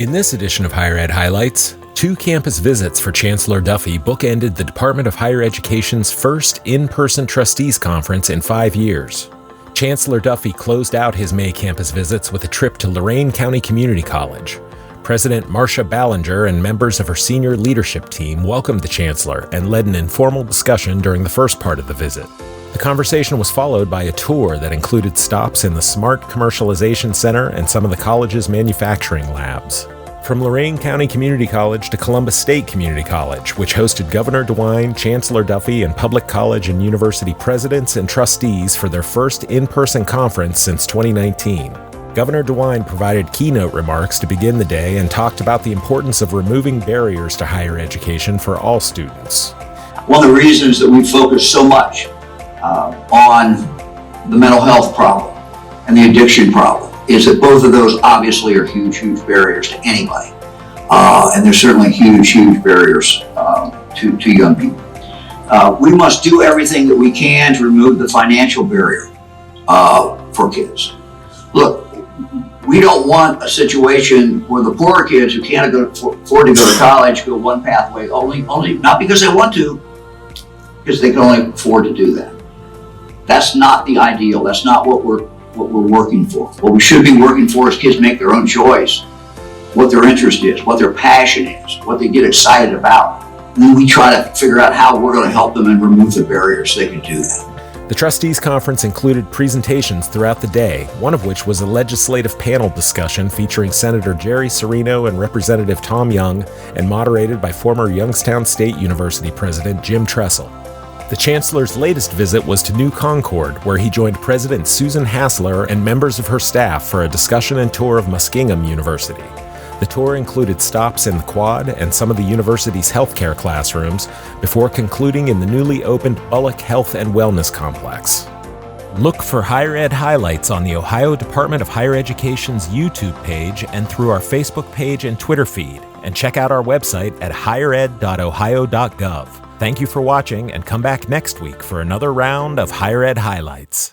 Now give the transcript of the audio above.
In this edition of Higher Ed Highlights, 2 campus visits for Chancellor Duffey bookended the Department of Higher Education's first in-person Trustees Conference in 5 years. Chancellor Duffey closed out his May campus visits with a trip to Lorain County Community College. President Marcia Ballinger and members of her senior leadership team welcomed the Chancellor and led an informal discussion during the first part of the visit. The conversation was followed by a tour that included stops in the Smart Commercialization Center and some of the college's manufacturing labs. From Lorain County Community College to Columbus State Community College, which hosted Governor DeWine, Chancellor Duffey, and public college and university presidents and trustees for their first in-person conference since 2019. Governor DeWine provided keynote remarks to begin the day and talked about the importance of removing barriers to higher education for all students. One of the reasons that we focus so much on the mental health problem and the addiction problem is that both of those obviously are huge barriers to anybody. And they're certainly huge barriers to young people. We must do everything that we can to remove the financial barrier for kids. Look, we don't want a situation where the poorer kids who can't afford to go to college go one pathway only, not because they want to, because they can only afford to do that. That's not the ideal. That's not what we're working for. What we should be working for is kids make their own choice, what their interest is, what their passion is, what they get excited about. And then we try to figure out how we're going to help them and remove the barriers so they can do that. The Trustees Conference included presentations throughout the day, one of which was a legislative panel discussion featuring Senator Jerry Serino and Representative Tom Young, and moderated by former Youngstown State University President Jim Tressel. The Chancellor's latest visit was to New Concord, where he joined President Susan Hassler and members of her staff for a discussion and tour of Muskingum University. The tour included stops in the quad and some of the university's healthcare classrooms before concluding in the newly opened Bullock Health and Wellness Complex. Look for Higher Ed Highlights on the Ohio Department of Higher Education's YouTube page and through our Facebook page and Twitter feed, and check out our website at highered.ohio.gov. Thank you for watching, and come back next week for another round of Higher Ed Highlights.